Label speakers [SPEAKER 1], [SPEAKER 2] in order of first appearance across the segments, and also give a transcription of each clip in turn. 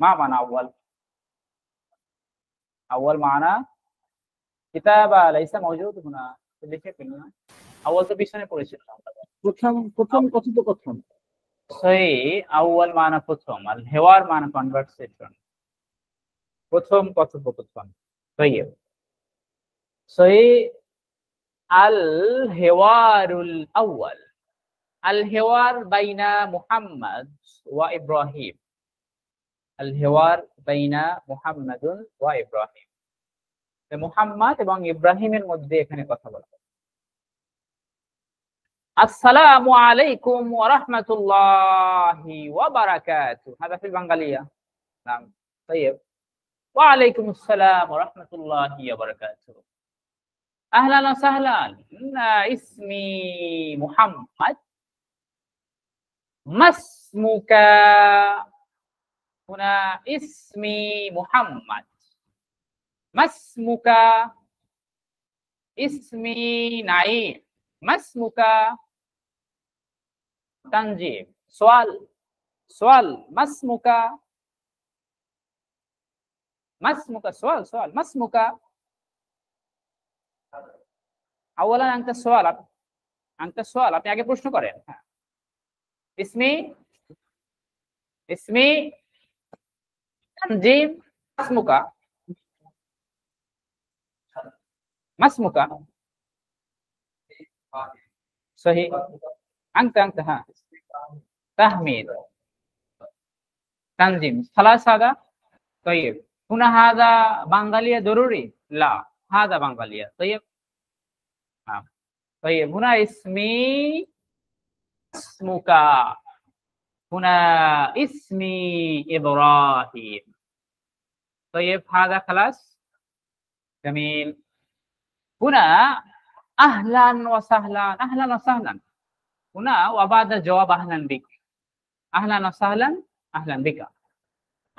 [SPEAKER 1] মা মানা আউয়াল? আউয়াল মানা কিতাবা লাইসা মাওজুদ হুনা, লিখে ফেলুন। আউয়াল তো পিছনে পড়েছিলাম আমরা।
[SPEAKER 2] প্রথম প্রথম কথোপকথন।
[SPEAKER 1] সহি, আউয়াল মানা প্রথম, আর হেওয়ার মানা কনভারসেশন, প্রথম কথোপকথন। তাইয়্যিব, সহি। আল হেওয়ারুল আউয়াল, আল হেওয়ার বাইনা মুহাম্মদ ওয়া ইব্রাহিম, আল হেওয়ার বাইনা মুহাম্মাদুন ওয়া ইব্রাহিম, মুহাম্মদ এবং ইব্রাহিমের মধ্যে এখানে কথা বলা। আসসালামু আলাইকুম ওয়া রাহমাতুল্লাহি ওয়া বারাকাতুহু, হাদা ফিল বাঙ্গালিয়া। নাম, তাইয়্যিব। ওয়া আলাইকুম আসসালাম ওয়া রাহমাতুল্লাহি ওয়া বারাকাতুহু। আহলান ওয়া সাহলান, ইসমি মুহাম্মদ, মাসমুকা? হুনা ইসমি মুহাম্মদ, মাসমুকা? ইসমি নাঈম, মাসমুকা? তানজিম, সোয়াল, সোয়াল, মাসমুকা? মাসমুকা, সোয়াল, সোয়াল, মাসমুকা? আওয়ালান আনতা সোয়াল, আনতা সোয়াল, আপনি আগে প্রশ্ন করেন। হ্যাঁ, ইসমি, ইসমি, তানজিম, মাসমুকা, মাসমুকা? সহি, আনতা, হ্যাঁ, তাহমিদ, তানজিম, খালাস হাদা। طيب هنا هذا بنغالية ضروري؟ لا، هذا بنغالية. طيب نعم. طيب هنا اسمي، اسمك؟ هنا اسمي إبراهيم. طيب هذا خلاص، جميل. هنا أهلا وسهلا، أهلا وسهلا. هنا وبعد الجواب أهلا بك، أهلا وسهلا، أهلا بك،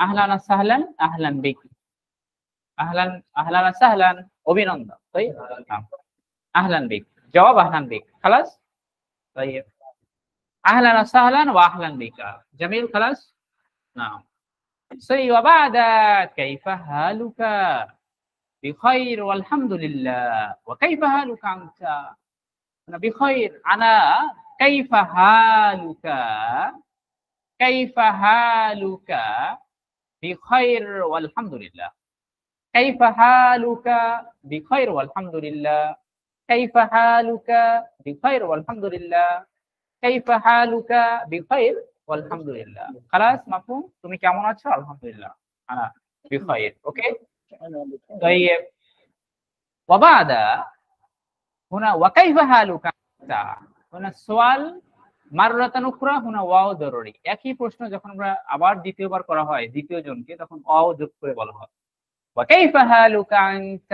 [SPEAKER 1] أهلا وسهلا، أهلا بك، أهلا، أهلا وسهلا، অভিনন্দন। طيب نعم، أهلا بك، جواب أهلا بك، خلاص. طيب أهلا وسهلا وأهلا بك، جميل، خلاص. نعم، سي. وبعد كيف حالك؟ بخير والحمد لله. وكيف حالك أنت؟ أنا بخير. أنا كيف حالك؟ كيف حالك؟ بخير والحمد لله. كيف حالك؟ بخير والحمد لله. كيف حالك؟ بخير والحمد لله. كيف حالك؟ بخير والحمد لله. خلاص مفهوم؟ তুমি কেমন আছো? আলহামদুলিল্লাহ, انا بخير. اوكي طيب. وبعد هنا وكيف حالك انت؟ هنا السؤال مرة أخرى، هنا ওয়াও জরুরি। একই প্রশ্ন যখন আমরা আবার দ্বিতীয়বার করা হয় দ্বিতীয় জনকে, তখন ওয়াও যোগ করে বলা হয়। وكيف حالك انت؟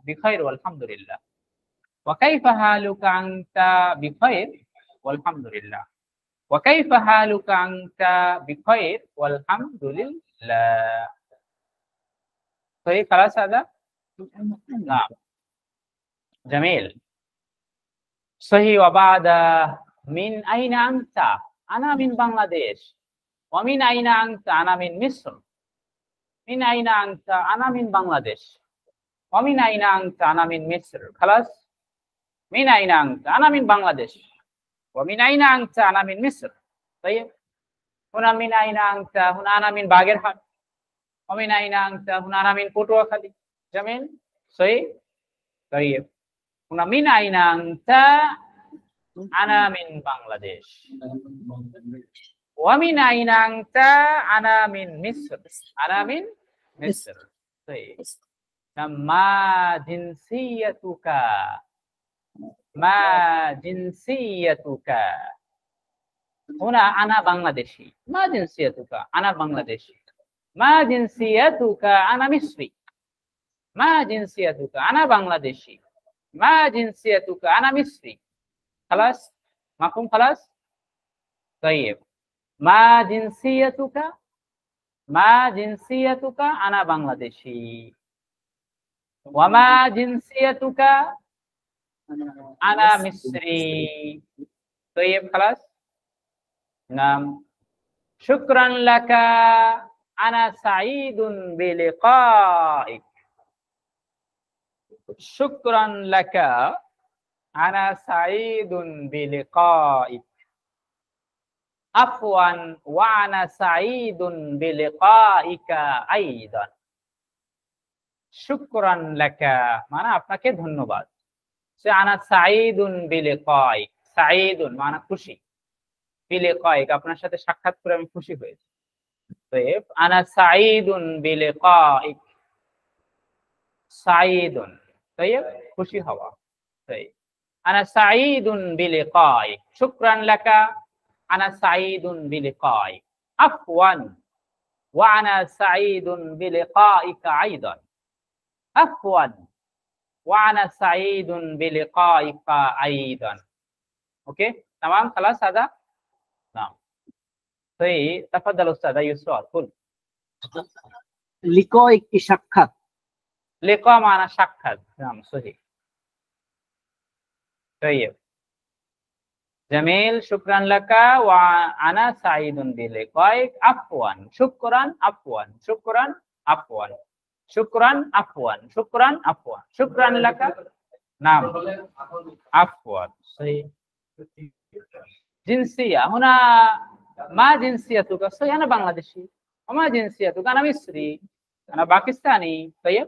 [SPEAKER 1] بخير والحمد لله. وكيف حالك انت؟ بخير والحمد لله. وكيف حالك أنت؟ بخير والحمد لله. طيب خلاص هذا؟ نعم، جميل، صحيح. وبعد من أين أنت؟ أنا من بنغلاديش. ومن أين أنت؟ أنا من مصر. من أين أنت؟ أنا من بنغلاديش. ومن أين أنت؟ أنا من مصر. خلاص. من أين أنت؟ أنا من بنغلاديش. ومن أين أنت؟ أنا من مصر. طيب هنا من أين أنت؟ هنا أنا من باغرهات. ومن أين أنت؟ هنا أنا من পটুয়াখালী। جميل، صحيح. طيب هنا من أين أنت؟ أنا من بنغلاديش. ومن أين أنت؟ أنا من مصر. أنا من مصر. طيب ما جنسيتك؟ ما جنسيتك؟ هنا أنا بنغلاديشي. ما جنسيتك؟ أنا بنغلاديشي. ما جنسيتك؟ أنا مصري. ما جنسيتك؟ أنا بنغلاديشي. ما جنسيتك؟ أنا مصري. خلاص مفهوم؟ خلاص. طيب ما جنسيتك؟ ما جنسيتك؟ أنا بنغلاديشي. وما جنسيتك؟ أنا مصري. طيب خلاص. نعم، شكرا لك আনা সাঈদুন বিলিকাইক। শুকরান লাকা, আনা সাঈদুন বিলিকাইক। আফওয়ান ওয়া আনা সাঈদুন বিলিকাইকা আইদান। শুকরান লাকা মানে আপনাকে ধন্যবাদ। সে আনা সাঈদুন বিলিকাইক, সাঈদুন মানে খুশি, বিলিকাইক আপনার সাথে সাক্ষাৎ করে আমি খুশি হয়েছি। طيب আনা সাঈদুন বিলিকাইক, সাঈদুন طيب খুশি হওয়া। طيب আনা সাঈদুন বিলিকাইক, শুকরান লাকা, আনা সাঈদুন বিলিকাইক। আফওয়ান ওয়া আনা সাঈদুন বিলিকাইকা আইদান। আফওয়ান ওয়া আনা সাঈদুন বিলিকাইকা আইদান। ওকে تمام خلاص هذا نعم طيب تفضل استاذ اي سؤال قل
[SPEAKER 2] লিকয় কি সাক্ষাৎ?
[SPEAKER 1] لقاء معنا সাক্ষাৎ نعم صحيح طيب جميل شكرا لك وانا سعيد بلقائك عفوا شكرا عفوا شكرا عفوا شكرا عفوا شكرا عفوا شكرا لك نعم عفوا صحيح جنسية هنا ما جنسيتك؟ صحيح أنا بنغلاديشي. وما جنسيتك؟ أنا مصري، أنا باكستاني. طيب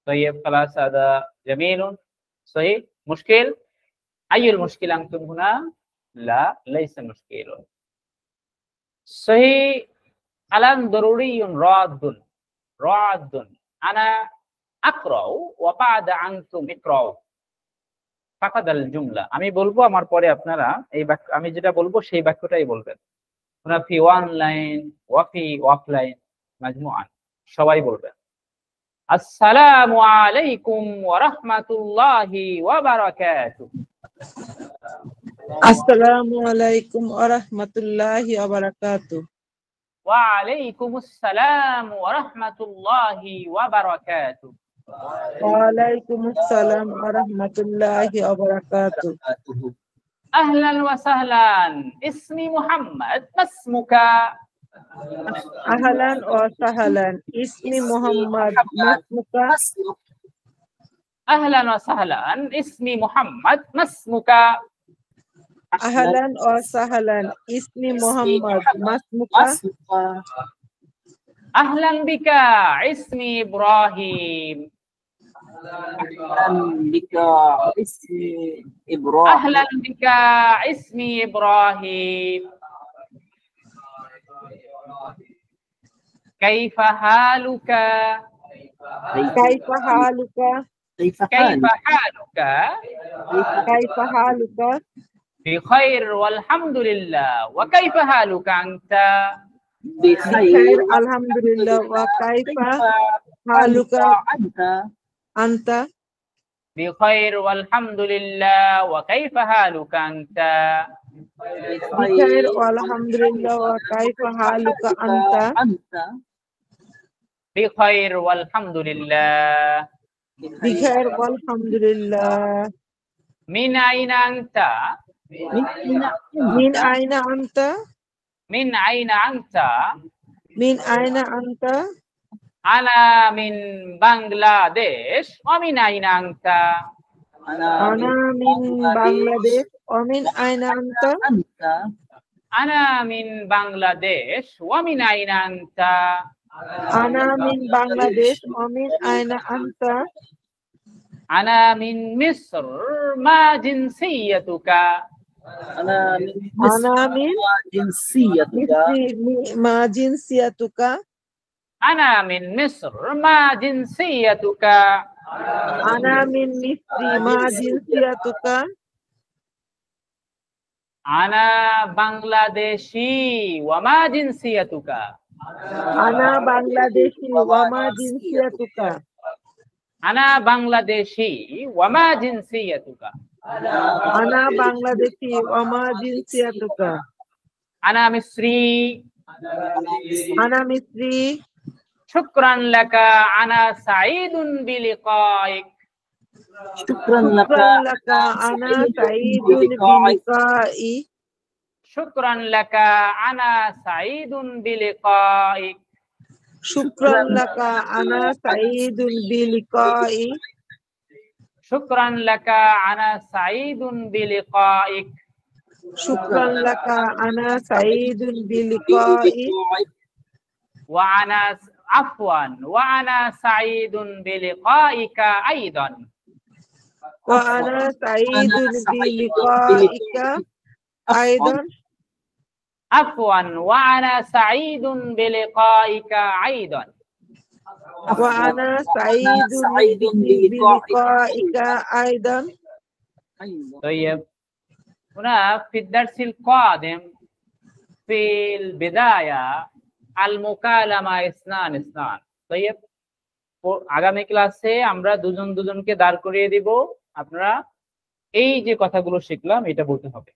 [SPEAKER 1] طيب خلاص هذا جميل صحيح. مشكل؟ أي المشكلة أنتم هنا؟ لا ليس مشكل صحيح. الآن ضروري راد راد. أنا أقرأ وبعد أنتم اقرأوا ফাকাদাল জুমলা। আমি বলবো, আমার পরে আপনারা এই বাক্য, আমি যেটা বলবো সেই বাক্যটাই বলবেন। আপনারা ফি অনলাইন ওয়াফি অফলাইন মাজমুআন সবাই বলবেন। আসসালামু আলাইকুম ওয়া রাহমাতুল্লাহি ওয়া বারাকাতুহু।
[SPEAKER 3] আসসালামু আলাইকুম ওয়া রাহমাতুল্লাহি ওয়া বারাকাতুহু।
[SPEAKER 1] ওয়া আলাইকুমুস সালাম ওয়া রাহমাতুল্লাহি ওয়া বারাকাতুহু।
[SPEAKER 3] ওয়া আলাইকুমুস সালাম ওয়া রাহমাতুল্লাহি ওয়া বারাকাতুহু।
[SPEAKER 1] আহলান ওয়া সাহলান ইসমি মুহাম্মদ মাসমুকা।
[SPEAKER 3] আহলান ওয়া সাহলান ইসমি মুহাম্মদ মাসমুকা।
[SPEAKER 1] আহলান ওয়া সাহলান ইসমি মুহাম্মদ মাসমুকা।
[SPEAKER 3] আহলান ওয়া সাহলান ইসমি মুহাম্মদ মাসমুকা।
[SPEAKER 1] আহলান বিকা ইসমি Ibrahim.
[SPEAKER 2] أهلا بك اسمي إبراهيم.
[SPEAKER 1] أهلا بك اسمي إبراهيم. كيف حالك؟
[SPEAKER 3] كيف حالك؟
[SPEAKER 2] كيف
[SPEAKER 1] كيف
[SPEAKER 2] حالك؟
[SPEAKER 1] حالك؟
[SPEAKER 3] كيف حالك؟
[SPEAKER 1] بخير والحمد لله. وكيف حالك أنت؟
[SPEAKER 3] بخير الحمد لله. وكيف حالك
[SPEAKER 2] أنت؟
[SPEAKER 3] أنت؟
[SPEAKER 1] بخير والحمد لله. وكيف حالك أنت؟
[SPEAKER 3] بخير والحمد لله. وكيف حالك أنت؟
[SPEAKER 1] بخير والحمد لله.
[SPEAKER 3] بخير والحمد لله.
[SPEAKER 1] من أين أنت؟
[SPEAKER 3] من أين أنت؟
[SPEAKER 1] من أين أنت؟
[SPEAKER 3] من أين أنت؟
[SPEAKER 1] أنا من بنغلاديش. ومن أين أنت؟
[SPEAKER 3] أنا من بنغلاديش. ومن أين أنت؟
[SPEAKER 1] أنا من بنغلاديش. ومن أين أنت؟
[SPEAKER 3] أنا من بنغلاديش. ومن أين أنت؟
[SPEAKER 1] أنا من مصر. ما جنسيتك؟
[SPEAKER 2] أنا من جنسيتك؟
[SPEAKER 3] ما جنسيتك؟
[SPEAKER 1] أنا من مصر. ما جنسيتك؟
[SPEAKER 3] أنا من مصر. ما جنسيتك؟
[SPEAKER 1] أنا بنغلاديشي. وما جنسيتك؟
[SPEAKER 3] أنا بنغلاديشي. وما جنسيتك؟
[SPEAKER 1] أنا بنغلاديشي. وما جنسيتك؟
[SPEAKER 3] أنا بنغلاديشي. وما جنسيتك؟
[SPEAKER 1] أنا مصري.
[SPEAKER 3] أنا مصري.
[SPEAKER 1] شكرا لك. أنا سعيد بلقائك.
[SPEAKER 2] شكرا لك.
[SPEAKER 3] أنا سعيد بلقائي.
[SPEAKER 1] شكرا لك. أنا سعيد بلقائك.
[SPEAKER 3] Shukran laka ana sa'idun biliqa'i.
[SPEAKER 1] শুকরান লাকা আনা সাঈদুন বিলিকাইক।
[SPEAKER 3] Shukran laka ana sa'idun biliqa'i.
[SPEAKER 1] ওয়া আনা আফওয়ান ওয়া আনা সাঈদুন বিলিকাইকা আইদান।
[SPEAKER 3] Wa ana sa'idun biliqa'ika aidan.
[SPEAKER 1] Afwan ওয়া আনা সাঈদুন বিলিকাইকা আইদান।
[SPEAKER 3] Wa ana sa'idun biliqa'ika aidan.
[SPEAKER 1] طيب هنا في الدرس القادم في البداية المكالمة اثنان اثنان. طيب আগামী ক্লাসে আমরা দুজন দুজনকে দাঁড় করিয়ে দিব, আপনারা এই যে কথাগুলো শিখলাম এটা বলতে হবে।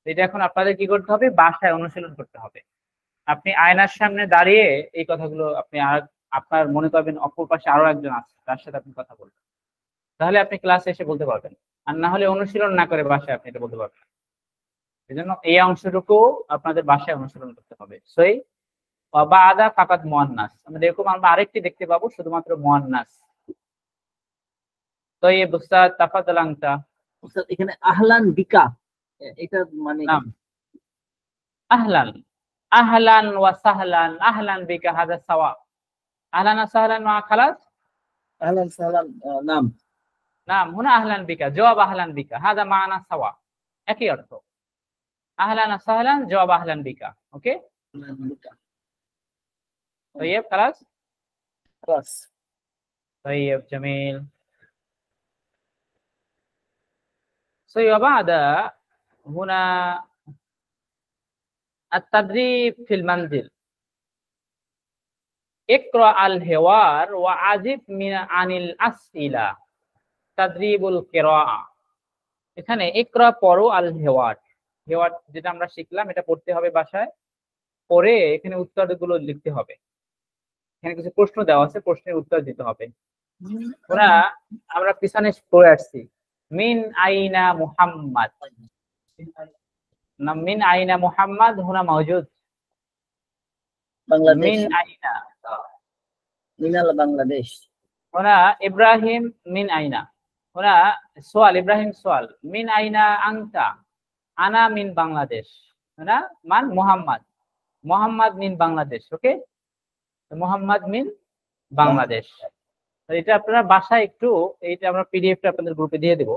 [SPEAKER 1] এটা এখন আপনাদের কি করতে হবে, বাসায় অনুশীলন করতে হবে। আপনি আয়নার সামনে দাঁড়িয়ে এই কথাগুলো আপনি আপনার মনে করবেন অপর পাশে আরো একজন আছে, তার সাথে আপনি কথা বলবেন, তাহলে আপনি ক্লাসে এসে বলতে পারবেন। আর না হলে অনুশীলন না করে বাসায় আপনি এটা বলতে পারবেন। এই জন্য এই অংশটুকু আপনাদের বাসায় অনুশীলন করতে হবে। সই বা আদা ফাকাত মুয়ান্নাস, আমরা এরকম আমরা আরেকটি দেখতে পাবো শুধুমাত্র মুয়ান্নাস। তো এই উস্তাদ তাফাদাল আনতা।
[SPEAKER 2] উস্তাদ এখানে আহলান বিকা এটা মানে
[SPEAKER 1] নাম আহলান, আহলান ওয়া সাহলান, আহলান বিকা হাদা সাওয়া। আহলান ওয়া সাহলান মা খালাস।
[SPEAKER 2] আহলান সাহলান নাম
[SPEAKER 1] নাম হুনা আহলান বিকা জবাব আহলান বিকা হাদা মানা সাওয়া, একই অর্থ। আহলান ওয়া সাহলান জবাব আহলান বিকা। ওকে طيب خلاص
[SPEAKER 2] خلاص
[SPEAKER 1] طيب جميل. وبعد هنا التدريب في المنزل. اقرأ الحوار وعجب عن الأسئلة. تدريب القراءة. এখানে ইকরা পড়ো আল হেওয়ার, হেওয়ার যেটা আমরা শিখলাম এটা পড়তে হবে বাসায়, পড়ে এখানে উত্তরগুলো লিখতে হবে। এখানে কিছু প্রশ্ন দেওয়া আছে, প্রশ্নের উত্তর দিতে হবে। ওরা আমরা পিছনে পড়ে আসছি মিন আইনা মুহাম্মদ, মিন আইনা মুহাম্মদ হুনা মওজুদ
[SPEAKER 2] বাংলাদেশ,
[SPEAKER 1] মিন আইনা
[SPEAKER 2] মিনাল বাংলাদেশ।
[SPEAKER 1] হুনা ইব্রাহিম মিন আইনা, হুনা সোয়াল ইব্রাহিম সোয়াল মিন আইনা আনতা, আনা মিন বাংলাদেশ, হুনা মান মুহাম্মদ, মুহাম্মদ মিন বাংলাদেশ। ওকে, মুহাম্মদ মিন বাংলাদেশ। এটা আপনারা বাসায় একটু, এইটা আমরা পিডিএফটা আপনাদের গ্রুপে দিয়ে দেবো,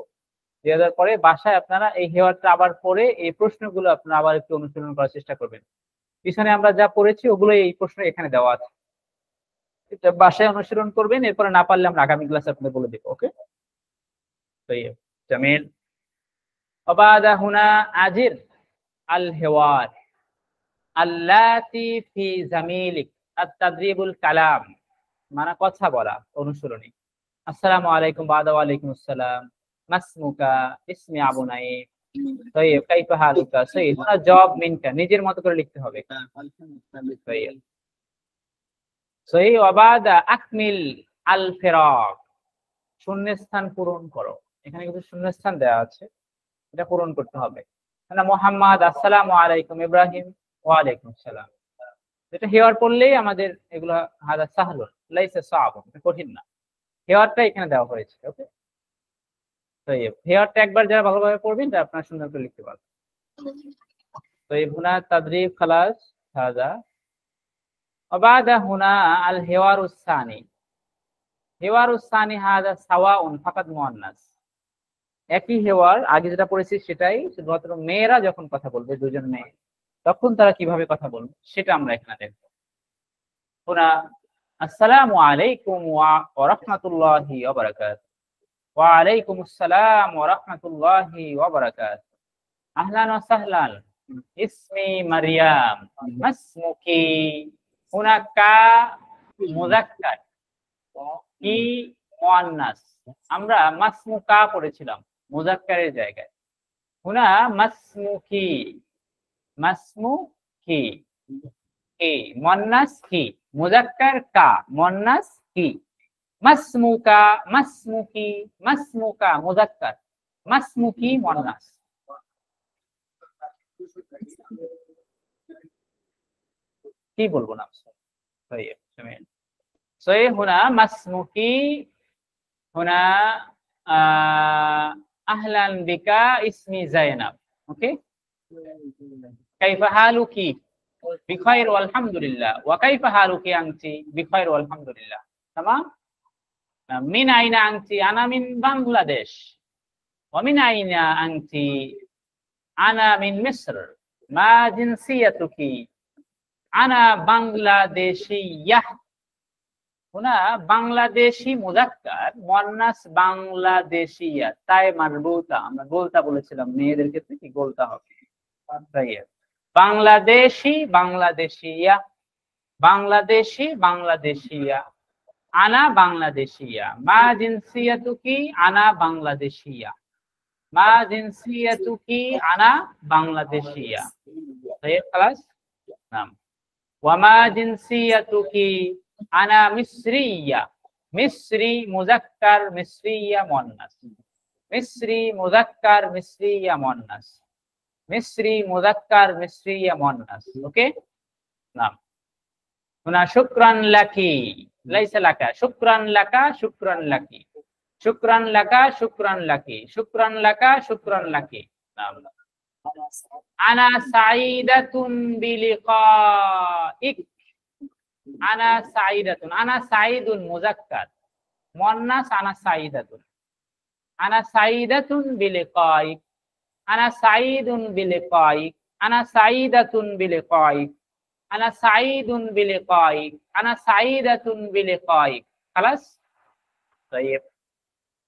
[SPEAKER 1] দিয়ে দেওয়ার পরে বাসায় আপনারা এই হেওয়ারটা আবার পড়ে এই প্রশ্নগুলো আপনারা আবার একটু অনুশীলন করার চেষ্টা করবেন। পিছনে আমরা যা পড়েছি ওগুলো এই প্রশ্ন এখানে দেওয়া আছে, এটা বাসায় অনুশীলন করবেন, এরপরে না পারলে আমরা আগামী ক্লাসে আপনাদের বলে দেবো। ওকে জামিল। وبعد هنا أجر الحوار التي في زميلك التدريب الكلام মানে কথা বলা অনুশীলনী। আসসালামু আলাইকুম বাদা ওয়ালাইকুম আসসালাম, মাসমুকা ইসমি আবু নাইম, طيب كيف حالك সহিহ। জবাব মিনকা নিজের মতো করে লিখতে হবে। সহিহ। وبعد আকমিল আল ফিরাক, শূন্যস্থান পূরণ করো। এখানে কিছু শূন্যস্থান দেওয়া আছে, এটা পূরণ করতে হবে। মোহাম্মদ আসসালামু আলাইকুম, ইব্রাহিম ওয়ালাইকুম আসসালাম। এটা হেওয়ার পড়লেই আমাদের এগুলো হাদা সাহলুন লাইসা সাআবুন, কঠিন না। হেওয়ারটা এখানে দেওয়া হয়েছে। ওকে, তো এই হেওয়ারটা একবার যারা ভালোভাবে পড়বেন তারা আপনারা সুন্দর করে লিখতে পারবেন। তো এই হুনা তাদরিব খালাস হাদা। وبعد هنا الحوار الثاني. حوار الثاني هذا سواء فقط مؤنث। একই হেওয়ার, আগে যেটা পড়েছি সেটাই, শুধুমাত্র মেয়েরা যখন কথা বলবে, দুজন মেয়ে, তখন তারা কিভাবে কথা বলবে সেটা আমরা এখানে দেখবো। পুরা আসসালামু আলাইকুম ওয়া রাহমাতুল্লাহি ওয়া বারাকাতুহু। ওয়া আলাইকুম আসসালাম ওয়া রাহমাতুল্লাহি ওয়া বারাকাতুহু। আহলান ওয়া সাহলান, ইসমি মারইয়াম, মাসমুকি। হুনা কা মুযাক্কার, কি মুআন্নাস। আমরা মাসমুকা পড়েছিলাম মুযাক্কারের জায়গায়, হুনা মাসমুকি, মাসমুকি কি, মুআন্নাস কি, মুযাক্কার কা, মুআন্নাস কি। মাসমুকা, মাসমুকি, মাসমুকা মুযাক্কার, মাসমুকি মুআন্নাস। কি বলবো না। সহি হুনা মাসমুকি হুনা আহলান বিকা ইসমি জাইনাব। ওকে, কাইফা হালুকি বিখাইর আলহামদুলিল্লাহ ওয়া কাইফা হালুকি আনতি বিখাইর আলহামদুলিল্লাহ। তামাম। মিন আইনা আনতি আনা মিন বাংলাদেশ ওয়া মিন আইনা আনতি আনা মিন মিসর মা জিনসিয়াতুকি আনা বাংলাদেশিয়াহ। হুনা বাংলাদেশি মুযাক্কার মুয়ান্নাস বাংলাদেশিয়া তাই মারবুতা, আমরা গোলতা বলেছিলাম মেয়েদের ক্ষেত্রে কি গোলতা হবে। বাংলাদেশি বাংলাদেশিয়া, বাংলাদেশি বাংলাদেশিয়া, আনা বাংলাদেশিয়া, মা জিনসিয়াতুকি আনা বাংলাদেশিয়া, মা জিনসিয়াতুকি আনা বাংলাদেশিয়া। খালাস। নাম ওয়া মা জিনসিয়াতুকি আনা মিসরিয়া, মিসরি মুযাক্কার মিসরিয়া মুয়ান্নাস, মিসরি মুযাক্কার মিসরিয়া মুয়ান্নাস, মিসরি মুযাক্কার মিসরিয়া মুয়ান্নাস। ওকে। নাম হুনা শুকরান লাকি লাইসা লাকা, শুকরান লাকা শুকরান লাকি, শুকরান লাকা শুকরান লাকি, শুকরান লাকা শুকরান লাকি। নাম আনা সাঈদাতুন বিলিকাইক, আনা সাঈদাতুন, আনা সাঈদুন মুযাক্কার মুয়ান্নাস আনা সাঈদাতুন, আনা সাঈদাতুন বিলিকাইক, আনা সাঈদুন বিলিকাইক, আনা সাঈদাতুন বিলিকাইক, আনা সাঈদুন বিলিকাইক, আনা সাঈদাতুন বিলিকাইক। খালাস। طيب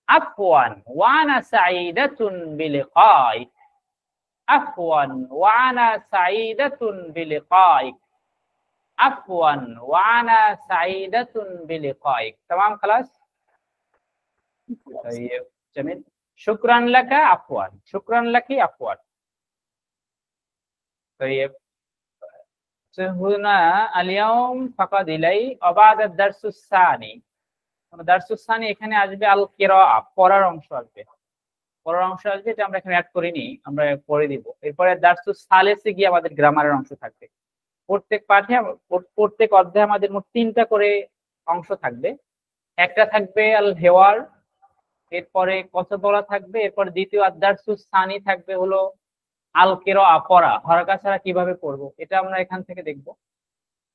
[SPEAKER 1] عفوا وانا سعيدة بلقائك، عفوا وانا سعيدة بلقائك، عفوا وانا سعيدة بلقائك। تمام خلاص. طيب جميل. شكرا لك عفوا، شكرا لك عفوا। طيب هنا اليوم فقط إلي وبعد الدرس الثاني، দারসু সানি এখানে আসবে আল কিরাআ, পড়ার অংশ আসবে, পড়ার অংশ আসবে, এটা আমরা এখানে অ্যাড করিনি, আমরা পরে দিব। এরপরে দারসু সালেসে গিয়ে আমাদের গ্রামারের অংশ থাকবে। প্রত্যেক পাঠে প্রত্যেক অধ্যায়ে আমাদের মোট 3টা করে অংশ থাকবে। একটা থাকবে আল হেওয়ার, এরপরে কথা বলা থাকবে, এরপর দ্বিতীয় দারসু সানি থাকবে হলো আল কিরাআ, পড়া, হরকা ছাড়া কিভাবে পড়বো, এটা আমরা এখান থেকে দেখবো।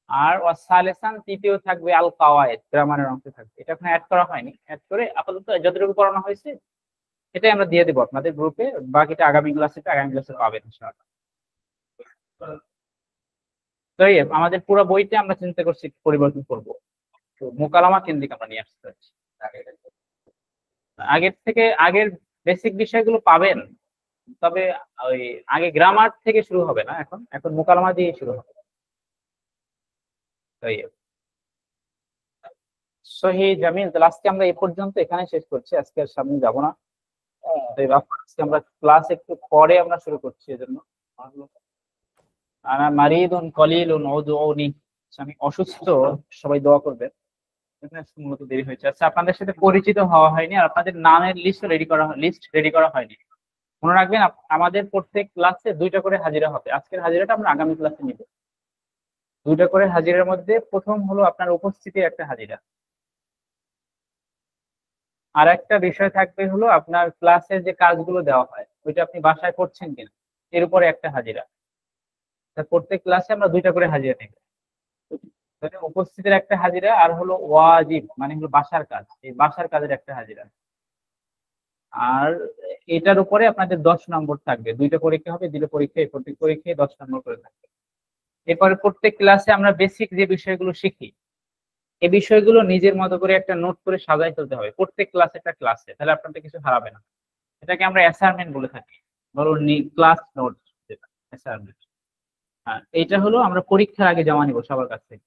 [SPEAKER 1] আর ওয়াসালেসান তৃতীয় থাকবে আল কাওয়ায়েদ, গ্রামারের অংশ থাকবে। এটা এখন অ্যাড করা হয়নি, অ্যাড করে আপাতত যতটুকু পড়ানো হয়েছে এটাই আমরা দিয়ে দেবো আপনাদের গ্রুপে, বাকিটা আগামী ক্লাসে পাবেন ইনশাআল্লাহ। তো আমাদের পুরো বইটা আমরা চিন্তা করছি পরিবর্তন করব, তো মোকালামা কেন্দ্রিক আমরা নিয়ে আসতে চাচ্ছি। আগের থেকে আগের বেসিক বিষয়গুলো পাবেন, তবে ওই আগে গ্রামার থেকে শুরু হবে না, এখন এখন মোকালামা দিয়ে শুরু হবে। সহি জামিল। তাহলে আজকে আমরা এই পর্যন্ত এখানে শেষ করছি, আজকে আর সামনে যাবো না। আমরা ক্লাস একটু পরে আমরা শুরু করছি, এজন্য আনা মারিদুন কলিলুন উদউনি, আমি অসুস্থ, সবাই দোয়া করবেন। মূলত দেরি হয়েছে। আচ্ছা, আপনাদের সাথে পরিচিত হওয়া হয়নি আর আপনাদের নামের লিস্ট রেডি করা হয়নি। মনে রাখবেন আমাদের প্রত্যেক ক্লাসে 2টা করে হাজিরা হবে। আজকের হাজিরাটা আমরা আগামী ক্লাসে নিব। 2টা করে হাজিরার মধ্যে প্রথম হলো আপনার উপস্থিতির একটা হাজিরা, আর একটা বিষয় থাকবে হলো আপনার ক্লাসের যে কাজগুলো দেওয়া হয় ওইটা আপনি বাসায় করছেন কিনা, এর উপরে একটা হাজিরা। প্রত্যেক ক্লাসে আমরা 2টা করে হাজিরা নেব। উপস্থিতির একটা হাজিরা আর হলো ওয়াজিব মানে হলো বাসার কাজ, এই বাসার কাজের একটা হাজিরা। আর এটার উপরে আপনাদের 10 নম্বর থাকবে। 2টা পরীক্ষা হবে, দিলে পরীক্ষায় প্রত্যেক পরীক্ষায় 10 নম্বর করে থাকবে। এরপরে প্রত্যেক ক্লাসে আমরা বেসিক যে বিষয়গুলো শিখি এই বিষয়গুলো নিজের মতো করে একটা নোট করে সাজাই ফেলতে হবে প্রত্যেক ক্লাসে, একটা ক্লাসে, তাহলে আপনাদের কিছু হারাবে না। এটাকে আমরা অ্যাসাইনমেন্ট বলে থাকি, ধরুন ক্লাস নোট যেটা অ্যাসাইনমেন্ট। এইটা হলো আমরা পরীক্ষার আগে জমা নিব সবার কাছ থেকে।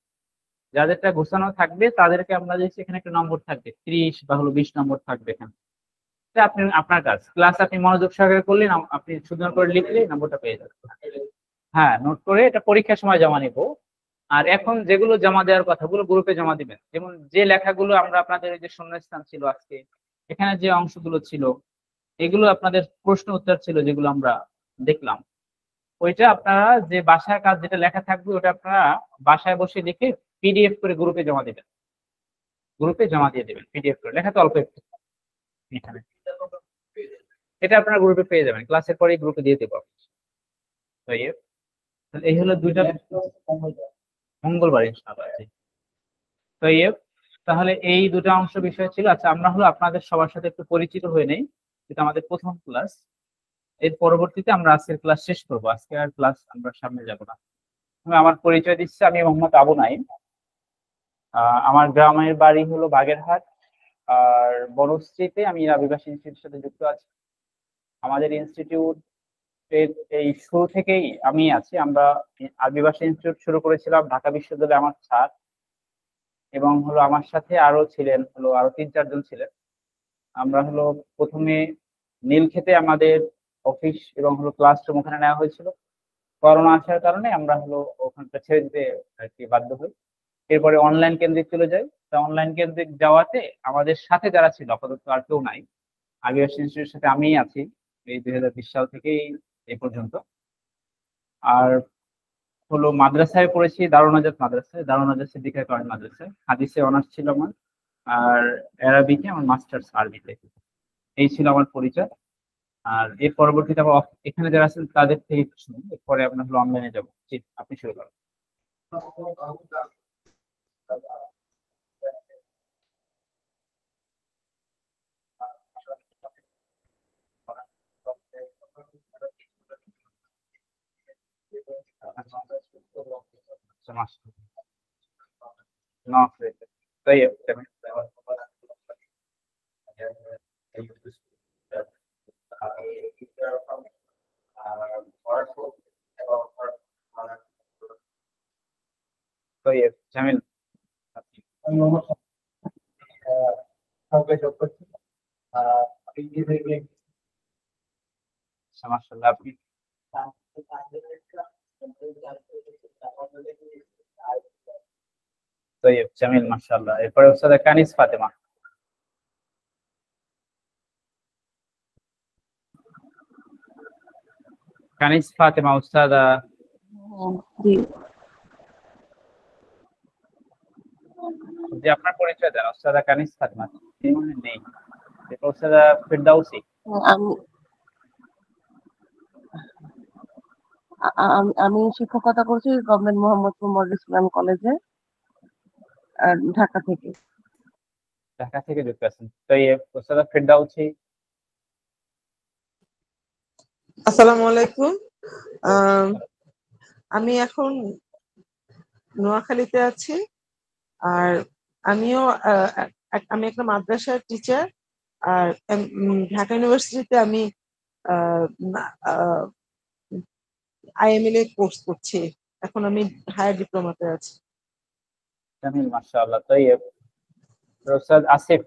[SPEAKER 1] যাদেরটা গোছানো থাকবে তাদেরকে আমরা যে এখানে একটা নম্বর থাকবে 30 বা হলো 20 নম্বর থাকবে এখানে, আপনি আপনার কাজ ক্লাস আপনি মনোযোগ সহকারে করলেন, আপনি সুন্দর করে লিখলে নম্বরটা পেয়ে যাবেন। হ্যাঁ, নোট করে এটা পরীক্ষার সময় জমা নিব। আর এখন যেগুলো জমা দেওয়ার কথা ওগুলো গ্রুপে জমা দিবেন। যেমন যে লেখাগুলো আমরা আপনাদের যে শূন্যস্থান ছিল আজকে এখানে যে অংশগুলো ছিল এগুলো আপনাদের প্রশ্ন উত্তর ছিল যেগুলো আমরা দেখলাম, ওইটা আপনারা যে বাসায় কাজ যেটা লেখা থাকবে ওটা আপনারা বাসায় বসে লিখে পিডিএফ করে গ্রুপে জমা দিবেন। গ্রুপে জমা দিয়ে দেবেন পিডিএফ করে, লেখা তো অল্প একটু এখানে, এটা আপনারা গ্রুপে পেয়ে যাবেন, ক্লাসের পরেই গ্রুপে দিয়ে দেবো। তো এই হলো দুইটা মঙ্গলবার ইনশাআল্লাহ। তো তাহলে এই দুটো অংশ বিষয় ছিল। আচ্ছা, আমরা হলো আপনাদের সবার সাথে একটু পরিচিত হয়ে নেই, এটা আমাদের প্রথম ক্লাস। এর পরবর্তীতে আমরা আজকের ক্লাস শেষ করবো, আজকে আর ক্লাস আমরা সামনে যাব না। আমি আমার পরিচয় দিচ্ছি, আমি মোহাম্মদ আবু নাইম। আমার গ্রামের বাড়ি হলো বাগেরহাট, আর বনশ্রীতে আমি আদিবাসী ইনস্টিটিউটের সাথে যুক্ত আছি। আমাদের ইনস্টিটিউট এই শুরু থেকেই আমি আছি। আমরা আদিবাসী ইনস্টিটিউট শুরু করেছিলাম ঢাকা বিশ্ববিদ্যালয়ে আমার স্যার, এবং হলো আমার সাথে আরো ছিলেন হলো আরো 3-4 জন ছিলেন। আমরা হলো প্রথমে নীলক্ষেতে আমাদের অফিস এবং হলো ক্লাসরুম ওখানে নেওয়া হয়েছিল। করোনা আসার কারণে আমরা হলো ওখানটা ছেড়ে দিতে আর কি বাধ্য হই। এরপরে অনলাইন কেন্দ্রিক চলে যাই। তা অনলাইন কেন্দ্রিক যাওয়াতে আমাদের সাথে যারা ছিল আপাতত আর কেউ নাই, আদিবাসী ইনস্টিটিউটের সাথে আমিই আছি এই 2020 সাল থেকেই এই পর্যন্ত। আর হলো মাদ্রাসায় পড়েছি, দারুন মাদ্রাসায়, দারুন সিদ্দিকা কারণ মাদ্রাসায়। হাদিসে অনার্স ছিল আমার, আর অ্যারাবিকে আমার মাস্টার্স আরবিতে। এই ছিল আমার পরিচয়। আর এর পরবর্তীতে আবার এখানে যারা আছেন তাদের থেকে একটু শুনুন, এরপরে আপনার হলো অনলাইনে যাবো। জি, আপনি শুরু করেন। No, طيب تمام. طيب جميل. মাশাআল্লাহ, আপনি طيب جميل মাশাআল্লাহ। এরপরে উস্তাদা কানিজ ফাতেমা। কানিজ ফাতেমা উস্তাদা। যে আপনার পরিচয় দেন, উস্তাদা কানিজ ফাতেমা নেই। এরপর উস্তাদা ফিরদাউসি।
[SPEAKER 4] আমি শিক্ষকতা করছি গভর্নমেন্ট মোহাম্মদপুর মডেল ইসলাম কলেজে, ঢাকা থেকে।
[SPEAKER 1] ঢাকা থেকে যুক্ত আছেন। তো উস্তাদা ফিরদাউসি।
[SPEAKER 3] আসসালামু আলাইকুম। আমি এখন নোয়াখালীতে আছি, আর আমিও আমি একটা মাদ্রাসার টিচার, আর ঢাকা ইউনিভার্সিটিতে আমি আইএমএল এ কোর্স করছি। এখন আমি হায়ার ডিপ্লোমাতে আছি।
[SPEAKER 1] জামিল মাশাআল্লাহ। তো উস্তাদ আসিফ।